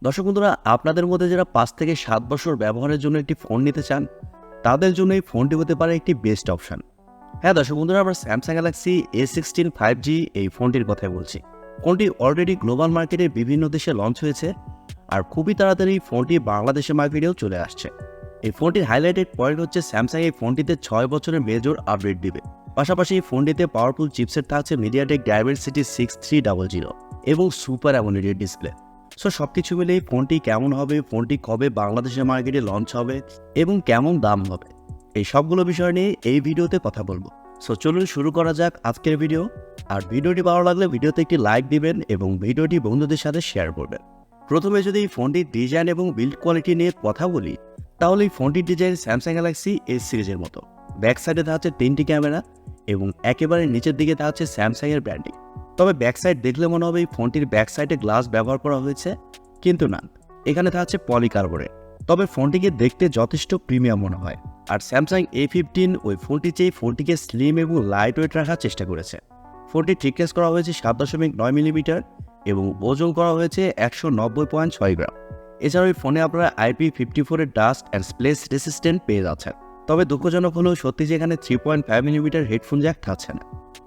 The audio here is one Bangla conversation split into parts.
দর্শক বন্ধুরা, আপনাদের মধ্যে যারা ৫ থেকে ৭ বছর ব্যবহারের জন্য একটি ফোন নিতে চান, তাদের জন্য এই ফোনটি হতে পারে একটি বেস্ট অপশন। হ্যাঁ দর্শক বন্ধুরা, আমরা স্যামসাং গ্যালাক্সি A16 5G এই ফোনটির কথাই বলছি। ফোনটি অলরেডি গ্লোবাল মার্কেটে বিভিন্ন দেশে লঞ্চ হয়েছে, আর খুবই তাড়াতাড়ি ফোনটি বাংলাদেশের মার্কেটেও চলে আসছে। এই ফোনটির হাইলাইটেড পয়েন্ট হচ্ছে স্যামসাং এই ফোনটিতে 6 বছরের মেজর আপডেট দিবে। পাশাপাশি এই ফোনটিতে পাওয়ারফুল চিপসেট থাকছে MediaTek Dimensity 6300 এবং সুপার অ্যামোলেড ডিসপ্লে। সো সব কিছু মিলে এই ফোনটি কেমন হবে, ফোনটি কবে বাংলাদেশের মার্কেটে লঞ্চ হবে এবং কেমন দাম হবে, এই সবগুলো বিষয় নিয়ে এই ভিডিওতে কথা বলবো। সো চলুন শুরু করা যাক আজকের ভিডিও। আর ভিডিওটি ভালো লাগলে ভিডিওতে একটি লাইক দিবেন এবং ভিডিওটি বন্ধুদের সাথে শেয়ার করবেন। প্রথমে যদি এই ফোনটির ডিজাইন এবং বিল্ড কোয়ালিটি নিয়ে কথা বলি, তাহলে এই ফোনটির ডিজাইন স্যামসাং গ্যালাক্সি এস সিরিজের মতো। ব্যাক সাইডে থাকছে 3টি ক্যামেরা এবং একেবারে নিচের দিকে থাকছে স্যামসাংয়ের ব্র্যান্ডিং। তবে ব্যাক সাইড দেখলে মনে হবে এই ফোনটির ব্যাক সাইডে গ্লাস ব্যবহার করা হয়েছে, কিন্তু না, এখানে থাকছে পলিকার্বনেট। তবে ফোনটিকে দেখতে যথেষ্ট প্রিমিয়াম মনে হয়। আর স্যামসাং A15 ওই ফোনটির চেয়ে ফোনটিকে স্লিম এবং লাইট ওয়েট রাখার চেষ্টা করেছে। ফোনটি থিকনেস করা হয়েছে 7.9 মিলিমিটার এবং ওজন করা হয়েছে 190.6 গ্রাম। এছাড়াও এই ফোনে আপনারা IP54 এর ডাস্ট অ্যান্ড স্প্লেস রেসিস্ট্যান্ট পেয়ে যাচ্ছেন। তবে দুঃখজনক হলেও সত্যি যে এখানে 3.5 মিলিমিটার হেডফোন জ্যাক থাকছে না,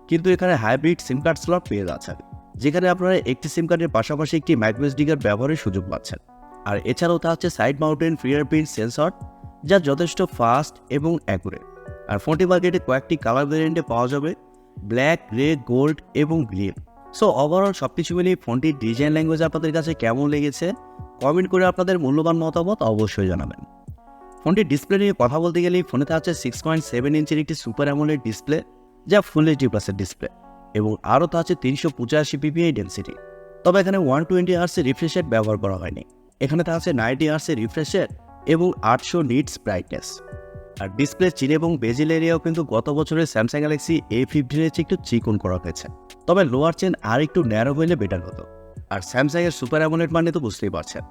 কিন্তু এখানে হাইব্রিড সিম কার্ড স্লট পেয়ে যাচ্ছেন, যেখানে আপনারা একটি সিম কার্ডের পাশাপাশি একটি মাইক্রোএসডি কার্ড ব্যবহারের সুযোগ পাচ্ছেন। আর এছাড়াও থাকছে সাইড মাউন্টেন ফিঙ্গারপ্রিন্ট সেন্সর, যা যথেষ্ট ফাস্ট এবং অ্যাকুরেট। আর ফোনটি মার্কেটে কয়েকটি কালার ভেরিয়েন্টে পাওয়া যাবে, ব্ল্যাক, গ্রে, গোল্ড এবং গ্রিন। সো ওভারঅল সব কিছু মিলিয়ে ফোনটির ডিজাইন ল্যাঙ্গুয়েজ আপনাদের কাছে কেমন লেগেছে, কমেন্ট করে আপনাদের মূল্যবান মতামত অবশ্যই জানাবেন। ফোনটির ডিসপ্লে নিয়ে কথা বলতে গেলে ফোনে থাকছে 6.7 ইঞ্চির একটি সুপার অ্যামোলেড ডিসপ্লে, যা ফুল এইচডি প্লাসের ডিসপ্লে, এবং আরও থাকছে 385 ppi ডেন্সিটি। তবে এখানে 120 হার্টজের রিফ্রেশ রেট ব্যবহার করা হয়নি, এখানে থাকছে 90 হার্টজের রিফ্রেশ রেট এবং 800 নিটস ব্রাইটনেস। আর ডিসপ্লে চিন এবং বেজেল এরিয়াও কিন্তু গত বছরের স্যামসাং গ্যালাক্সি A15 এর চেয়ে একটু চিকন করা হয়েছে। তবে লোয়ার চেন আর একটু ন্যারো হইলে বেটার হতো। আর স্যামসাংয়ের সুপার অ্যামোলেড মানে তো বুঝতেই পারছেন,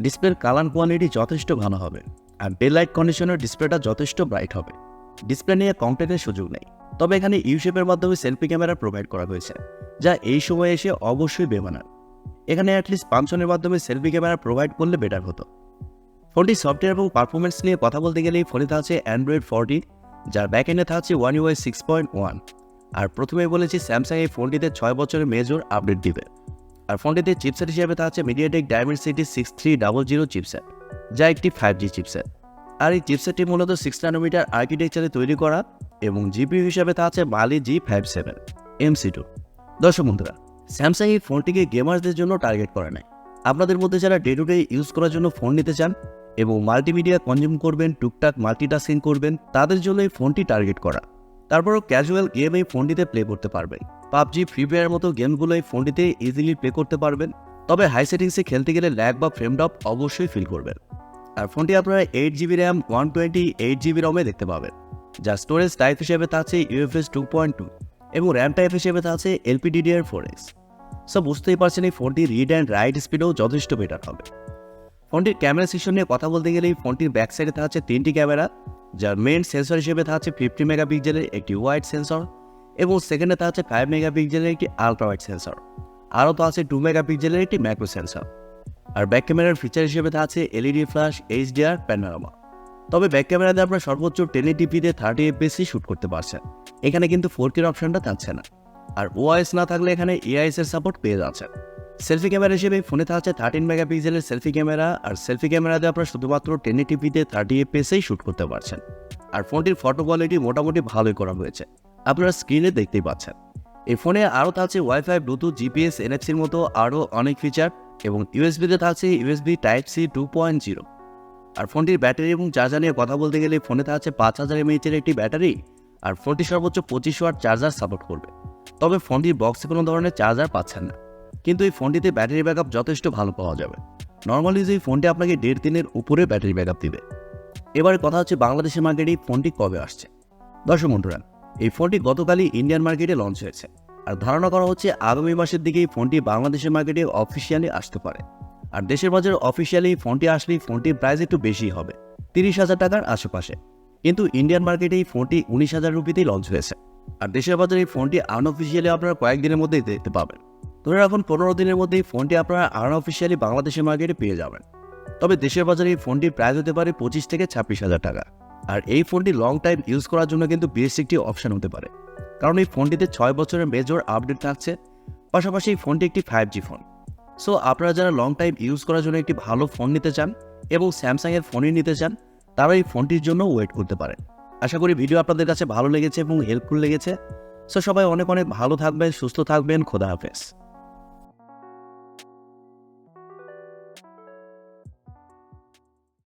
ডিসপ্লের কালার কোয়ালিটি যথেষ্ট ভালো হবে, আর ডে লাইট কন্ডিশনের ডিসপ্লেটা যথেষ্ট ব্রাইট হবে। ডিসপ্লে নিয়ে কমপ্লেনের সুযোগ নেই। তবে এখানে ইউ শেপের মাধ্যমে সেলফি ক্যামেরা প্রোভাইড করা হয়েছে, যা এই সময়ে এসে অবশ্যই বেমানান। এখানে অ্যাটলিস্ট ফাংশনের মাধ্যমে সেলফি ক্যামেরা প্রোভাইড করলে বেটার হতো। ফোনটির সফটওয়্যার এবং পারফরমেন্স নিয়ে কথা বলতে গেলে ফোনে থাকছে অ্যান্ড্রয়েড 14, যার ব্যাকএন্ডে থাকছে One UI 6.1। আর প্রথমে বলেছি স্যামসাং এই ফোনটিতে 6 বছরের মেজর আপডেট দিবে। আর ফোনটিতে চিপসেট হিসেবে থাকছে MediaTek Dimensity 6300 চিপসেট, যা একটি 5G চিপসেট। আর এই চিপসেটটি মূলত 6 ন্যানোমিটার আর্কিটেকচারে তৈরি করা এবং জিপিইউ হিসেবে থাকছে Mali G57 MC2। দর্শক বন্ধুরা, স্যামসাং এই ফোনটিকে গেমারদের জন্য টার্গেট করে নাই। আপনাদের মধ্যে যারা ডে টু ডে ইউজ করার জন্য ফোন নিতে চান এবং মাল্টিমিডিয়া কনজিউম করবেন, টুকটাক মাল্টিটাস্কিং করবেন, তাদের জন্য এই ফোনটি টার্গেট করা। তারপরও ক্যাজুয়াল গেম এই ফোনটিতে প্লে করতে পারবেন। পাবজি, ফ্রি ফায়ার মতো গেমগুলো এই ফোনটিতে ইজিলি প্লে করতে পারবেন। তবে হাই সেটিংসে খেলতে গেলে ল্যাগ বা ফ্রেম ড্রপ অবশ্যই ফিল করবেন। আর ফোনটি আপনারা 8GB র্যাম 128GB রমে দেখতে পাবেন, যা স্টোরেজ টাইপ হিসেবে থাকছে UFS 2.2 এবং র্যাম টাইপ হিসেবে থাকছে LPDDR4X। সো বুঝতেই পারছেন এই ফোনটি রিড অ্যান্ড রাইট স্পিডও যথেষ্ট বেটার হবে। ফোনটির ক্যামেরা সেকশন নিয়ে কথা বলতে গেলে এই ফোনটির ব্যাক সাইডে থাকছে 3টি ক্যামেরা, যার মেইন সেন্সর হিসেবে থাকছে 50 মেগাপিক্সেলের একটি ওয়াইড সেন্সর এবং সেকেন্ডে থাকছে 5 মেগাপিক্সেলের একটি আলট্রা ওয়াইড সেন্সর। আরও তো আছে 2 মেগাপিক্সেলের একটি ম্যাক্রো সেন্সর। আর ব্যাক ক্যামেরার ফিচার হিসেবে থাকছে LED ফ্ল্যাশ, HDR, প্যানোরামা। তবে ব্যাক ক্যামেরাতে আপনার সর্বোচ্চ 1080pতে 30 fps শ্যুট করতে পারছেন, এখানে কিন্তু 4K অপশনটা থাকছে না। আর OIS না থাকলে এখানে AIS এর সাপোর্ট পেয়ে যাচ্ছেন। সেলফি ক্যামেরা হিসেবে ফোনে থাকছে 13 মেগাপিক্সেলের সেলফি ক্যামেরা, আর সেলফি ক্যামেরাতে আপনারা শুধুমাত্র 1080pতে 30 fps শ্যুট করতে পারছেন। আর ফোনটির ফটো কোয়ালিটি মোটামুটি ভালোই করা হয়েছে, আপনারা স্ক্রিনে দেখতেই পাচ্ছেন। এই ফোনে আরও থাকছে ওয়াইফাই, ব্লুটুথ, GPS, NFC-র মতো আরও অনেক ফিচার এবং USB-তে থাকছে USB Type-C 2.0। আর ফোনটির ব্যাটারি এবং চার্জার নিয়ে কথা বলতে গেলে ফোনে থাকছে 5000 mAh-এর একটি ব্যাটারি, আর ফোনটি সর্বোচ্চ 25 ওয়াট চার্জার সাপোর্ট করবে। তবে ফোনটির বক্সে কোনো ধরনের চার্জার পাচ্ছেন না, কিন্তু এই ফোনটিতে ব্যাটারি ব্যাকআপ যথেষ্ট ভালো পাওয়া যাবে। নর্মালি এই ফোনটি আপনাকে 1.5 দিনের উপরে ব্যাটারি ব্যাকআপ দিবে। এবারে কথা হচ্ছে বাংলাদেশের মার্কেটে এই ফোনটি কবে আসছে। দর্শক বন্ধুরা, এই ফোনটি গতকালই ইন্ডিয়ান মার্কেটে লঞ্চ হয়েছে, আর ধারণা করা হচ্ছে আগামী মাসের দিকে এই ফোনটি বাংলাদেশের মার্কেটে অফিসিয়ালি আসতে পারে। আর দেশের বাজারে অফিসিয়ালি ফোনটি আসলেই ফোনটির প্রাইস একটু বেশি হবে, 30,000 টাকার আশেপাশে। কিন্তু ইন্ডিয়ান মার্কেটে এই ফোনটি 19,000 রুপিতেই লঞ্চ হয়েছে। আর দেশের বাজারে এই ফোনটি আনঅফিসিয়ালি আপনারা কয়েকদিনের মধ্যেই দেখতে পাবেন। ধরে রাখুন 15 দিনের মধ্যে এই ফোনটি আপনারা আনঅফিসিয়ালি বাংলাদেশের মার্কেটে পেয়ে যাবেন। তবে দেশের বাজারে এই ফোনটির প্রাইস হতে পারে 25 থেকে 26,000 টাকা। আর এই ফোনটি লং টাইম ইউজ করার জন্য কিন্তু বেস্ট একটি অপশন হতে পারে, কারণ এই ফোনটিতে 6 বছরের মেজর আপডেট থাকছে। পাশাপাশি এই ফোনটি একটি 5G ফোন। সো আপনারা যারা লং টাইম ইউজ করার জন্য একটি ভালো ফোন নিতে চান এবং স্যামসাংয়ের ফোনই নিতে চান, তারা এই ফোনটির জন্য ওয়েট করতে পারেন। আশা করি ভিডিও আপনাদের কাছে ভালো লেগেছে এবং হেল্পফুল লেগেছে। সো সবাই অনেক অনেক ভালো থাকবেন, সুস্থ থাকবেন। খোদা হাফেজ।